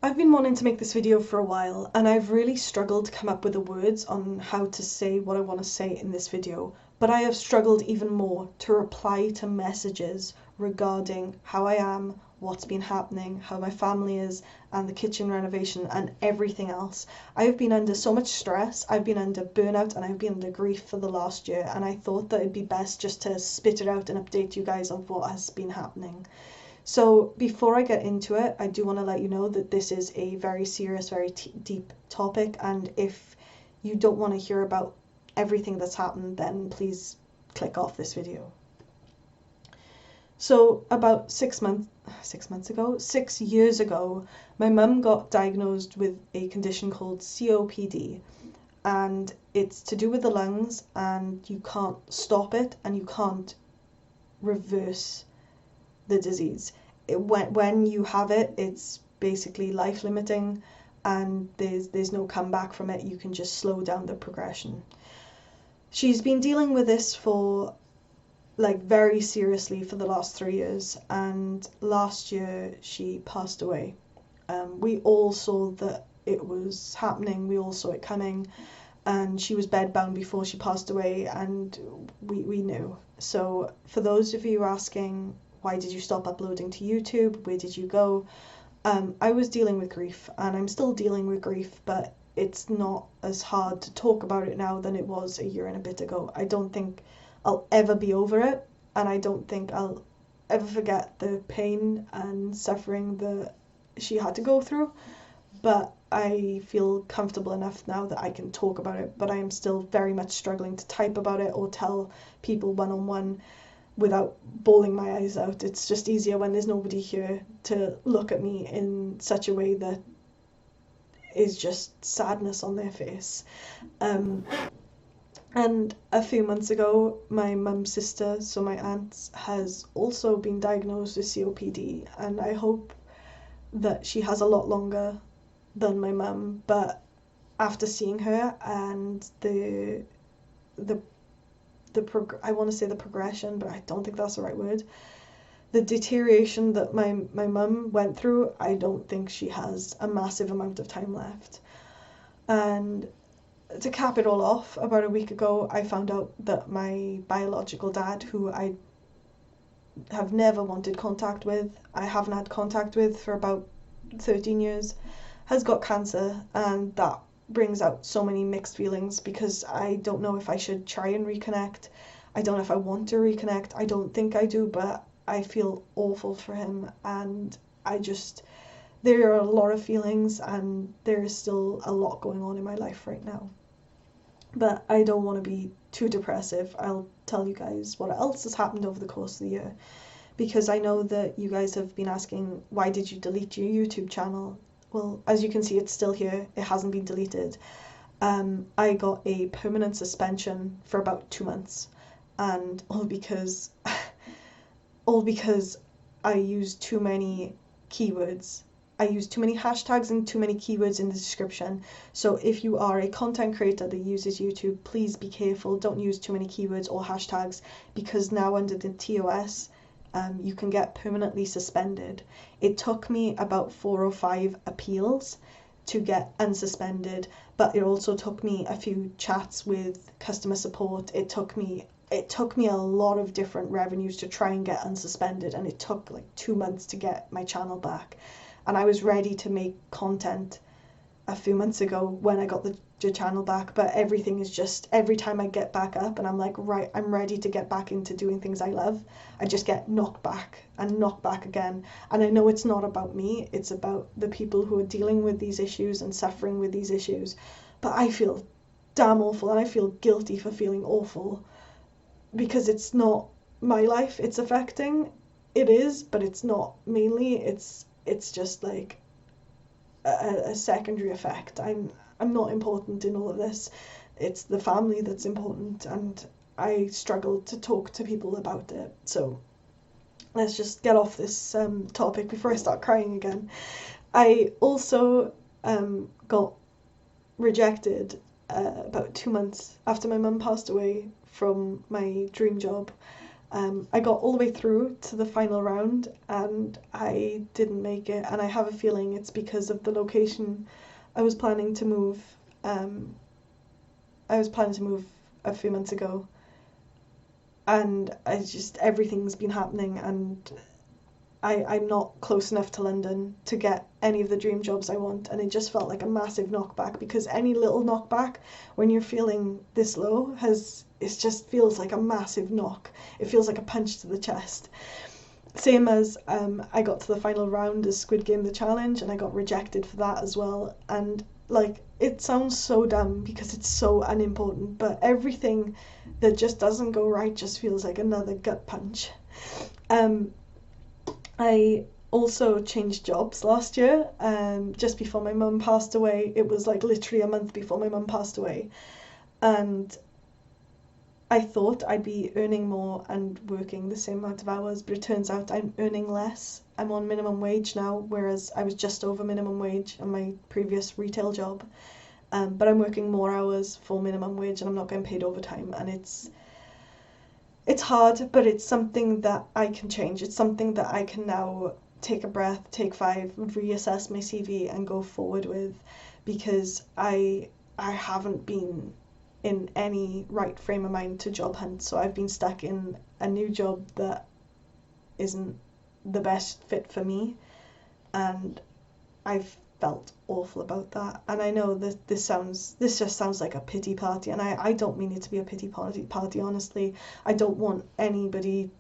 I've been wanting to make this video for a while, and I've really struggled to come up with the words on how to say what I want to say in this video, but I have struggled even more to reply to messages regarding how I am, what's been happening, how my family is, and the kitchen renovation and everything else. I've been under so much stress, I've been under burnout, and I've been under grief for the last year, and I thought that it'd be best just to spit it out and update you guys on what has been happening. So before I get into it, I do want to let you know that this is a very serious, very deep topic, and if you don't want to hear about everything that's happened, then please click off this video. So about 6 years ago, my mum got diagnosed with a condition called COPD, and it's to do with the lungs, and you can't stop it and you can't reverse the disease. When you have it, it's basically life limiting, and there's no comeback from it. You can just slow down the progression. She's been dealing with this for very seriously for the last 3 years, and last year she passed away. We all saw that it was happening, we all saw it coming, and she was bedbound before she passed away, and we knew. So for those of you asking, why did you stop uploading to YouTube? Where did you go? I was dealing with grief, and I'm still dealing with grief, but it's not as hard to talk about it now than it was a year and a bit ago. I don't think I'll ever be over it, and I don't think I'll ever forget the pain and suffering that she had to go through, but I feel comfortable enough now that I can talk about it, but I am still very much struggling to type about it or tell people one-on-one without bawling my eyes out. It's just easier when there's nobody here to look at me in such a way that is just sadness on their face. And a few months ago, my mum's sister, so my aunt, has also been diagnosed with COPD, and I hope that she has a lot longer than my mum, but after seeing her and I want to say the progression, but I don't think that's the right word. The deterioration that my mum went through, I don't think she has a massive amount of time left. And to cap it all off, about a week ago, I found out that my biological dad, who I have never wanted contact with, I haven't had contact with for about 13 years, has got cancer, and that brings out so many mixed feelings because I don't know if I should try and reconnect. I don't know if I want to reconnect. I don't think I do, but I feel awful for him, and there are a lot of feelings, and there is still a lot going on in my life right now. But I don't want to be too depressive. I'll tell you guys what else has happened over the course of the year, because I know that you guys have been asking, why did you delete your YouTube channel? Well, as you can see, it's still here. It hasn't been deleted. I got a permanent suspension for about 2 months, and all because I used too many keywords. I used too many hashtags and too many keywords in the description. So if you are a content creator that uses YouTube, please be careful. Don't use too many keywords or hashtags, because now under the TOS, you can get permanently suspended. It took me about 4 or 5 appeals to get unsuspended, but it also took me a few chats with customer support. It took me a lot of different revenues to try and get unsuspended, and it took 2 months to get my channel back. And I was ready to make content a few months ago when I got the channel back, but everything is just, every time I get back up and I'm like, right, I'm ready to get back into doing things I love, I just get knocked back and knocked back again. And I know it's not about me, it's about the people who are dealing with these issues and suffering with these issues, but I feel damn awful, and I feel guilty for feeling awful, because it's not my life it's affecting. It is, but it's not mainly. It's just like a secondary effect. I'm not important in all of this. It's the family that's important, and I struggle to talk to people about it. So let's just get off this topic before I start crying again. I also got rejected about 2 months after my mum passed away from my dream job, I got all the way through to the final round and I didn't make it, and I have a feeling it's because of the location. I was planning to move. I was planning to move a few months ago, and everything's been happening, and I'm not close enough to London to get any of the dream jobs I want, and it just felt like a massive knockback, because any little knockback when you're feeling this low it just feels like a massive knock. It feels like a punch to the chest. Same as I got to the final round as Squid Game The Challenge, and I got rejected for that as well. And like, it sounds so dumb because it's so unimportant, but everything that just doesn't go right just feels like another gut punch. I also changed jobs last year, just before my mum passed away. It was like literally a month before my mum passed away, and I thought I'd be earning more and working the same amount of hours, but it turns out I'm earning less. I'm on minimum wage now, whereas I was just over minimum wage on my previous retail job. But I'm working more hours for minimum wage, and I'm not getting paid overtime, and it's hard, but it's something that I can change. It's something that I can now take a breath, take 5, reassess my CV and go forward with, because I haven't been in any right frame of mind to job hunt. So I've been stuck in a new job that isn't the best fit for me, and I've felt awful about that. And I know that this just sounds like a pity party, and I don't mean it to be a pity party, honestly. I don't want anybody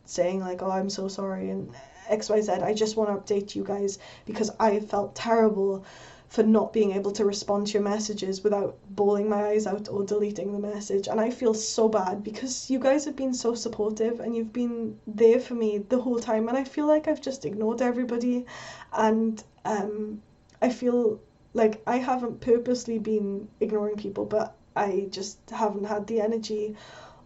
saying like, oh, I'm so sorry and XYZ. I just want to update you guys because I felt terrible for not being able to respond to your messages without bawling my eyes out or deleting the message. And I feel so bad because you guys have been so supportive and you've been there for me the whole time, and I feel like I've just ignored everybody. And I feel like I haven't purposely been ignoring people, but I just haven't had the energy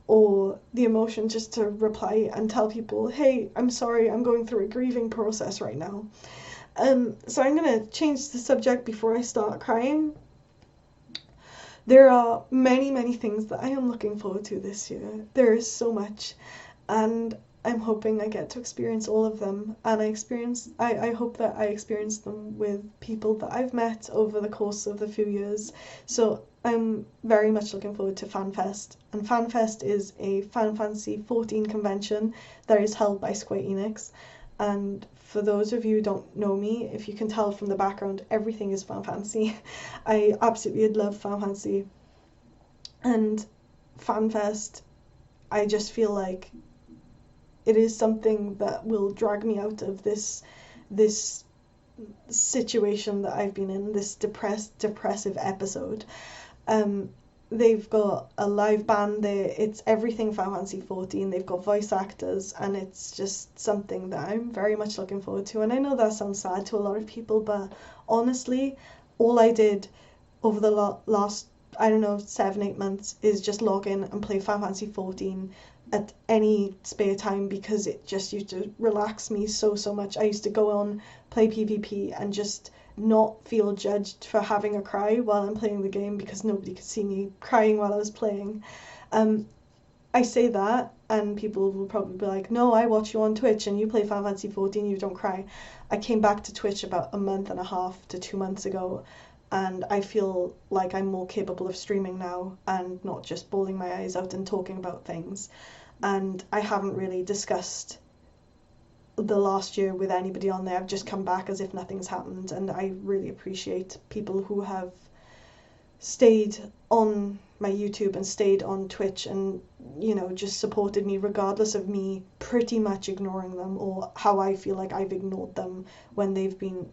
or the emotion just to reply and tell people, hey, I'm sorry, I'm going through a grieving process right now. So I'm going to change the subject before I start crying. There are many, many things that I am looking forward to this year. There is so much, and I'm hoping I get to experience all of them, and I hope that I experience them with people that I've met over the course of the few years. So I'm very much looking forward to FanFest, and FanFest is a Final Fantasy XIV convention that is held by Square Enix. And for those of you who don't know me, if you can tell from the background, everything is Final Fantasy. I absolutely love Final Fantasy. And FanFest, I just feel like it is something that will drag me out of this situation that I've been in, this depressive episode. They've got a live band there. It's everything Final Fantasy XIV. They've got voice actors, and it's just something that I'm very much looking forward to. And I know that sounds sad to a lot of people, but honestly, all I did over the last, I don't know, 7-8 months is just log in and play Final Fantasy XIV at any spare time, because it just used to relax me so much. I used to go on, play PvP, and just not feel judged for having a cry while I'm playing the game, because nobody could see me crying while I was playing. I say that and people will probably be like, no, I watch you on Twitch and you play Final Fantasy XIV, you don't cry. I came back to Twitch about a month and a half to 2 months ago, and I feel like I'm more capable of streaming now and not just bawling my eyes out and talking about things. And I haven't really discussed the last year with anybody on there. I've just come back as if nothing's happened, and I really appreciate people who have stayed on my YouTube and stayed on Twitch and, you know, just supported me regardless of me pretty much ignoring them, or how I feel like I've ignored them when they've been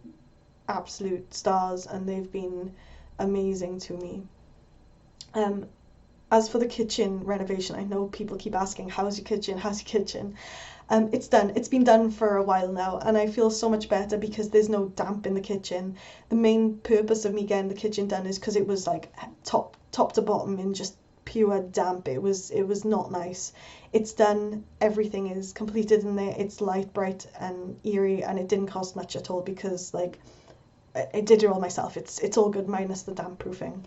absolute stars and they've been amazing to me. As for the kitchen renovation, I know people keep asking, how's your kitchen? How's your kitchen? It's done. It's been done for a while now, and I feel so much better because there's no damp in the kitchen. The main purpose of me getting the kitchen done is because it was like top to bottom in just pure damp. It was not nice. It's done. Everything is completed in there. It's light, bright, and eerie, and it didn't cost much at all because like I did it all myself. It's all good minus the damp proofing.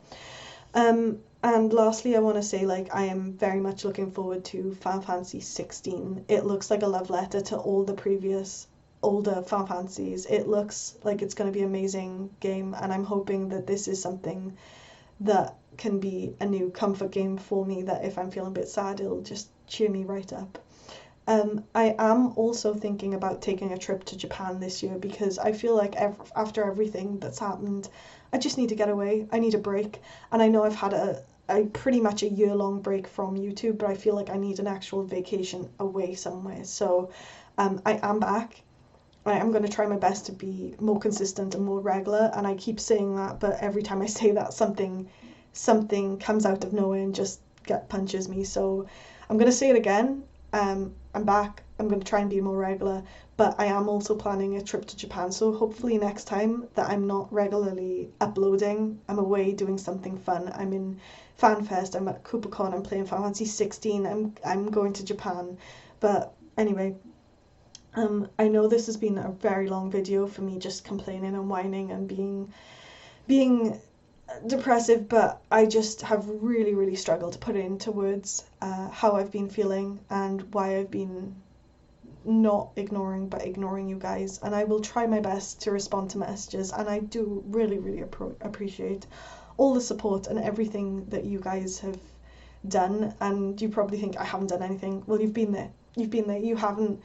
And lastly, I want to say, like, I am very much looking forward to Final Fantasy 16. It looks like a love letter to all the previous older Final Fantasies. It looks like it's going to be an amazing game, and I'm hoping that this is something that can be a new comfort game for me, that if I'm feeling a bit sad, it'll just cheer me right up. I am also thinking about taking a trip to Japan this year because I feel like after everything that's happened, I just need to get away. I need a break. And I know I've had a pretty much a year-long break from YouTube, but I feel like I need an actual vacation away somewhere. So I am back. I am going to try my best to be more consistent and more regular. And I keep saying that, but every time I say that, something comes out of nowhere and just gut punches me. So I'm going to say it again. I'm back. I'm going to try and be more regular, but I am also planning a trip to Japan. So hopefully next time that I'm not regularly uploading, I'm away doing something fun. I'm in FanFest. I'm at CooperCon. I'm playing Final Fantasy 16. I'm going to Japan. But anyway, I know this has been a very long video for me just complaining and whining and being depressive, but I just have really, really struggled to put it into words, how I've been feeling and why I've been not ignoring but ignoring you guys. And I will try my best to respond to messages, and I do really, really appreciate all the support and everything that you guys have done. And you probably think I haven't done anything. Well, you've been there. You haven't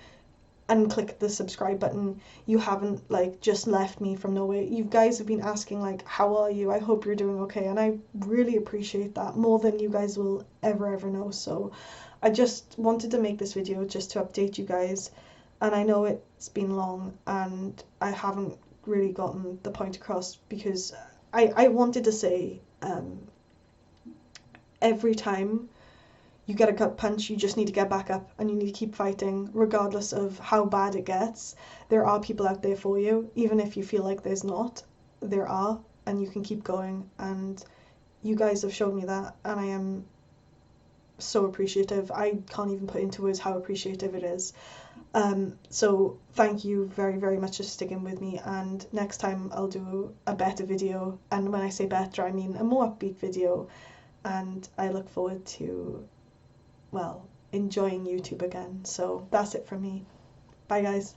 unclick the subscribe button. You haven't like just left me from nowhere. You guys have been asking like, how are you? I hope you're doing okay, and I really appreciate that more than you guys will ever know. So I just wanted to make this video just to update you guys, and I know it's been long and I haven't really gotten the point across because I wanted to say every time you get a gut punch, you just need to get back up and you need to keep fighting regardless of how bad it gets. There are people out there for you, even if you feel like there's not, there are, and you can keep going. And you guys have shown me that, and I am so appreciative. I can't even put into words how appreciative it is. So thank you very, very much for sticking with me, and next time I'll do a better video, and when I say better I mean a more upbeat video, and I look forward to, well, enjoying YouTube again. So that's it from me. Bye guys.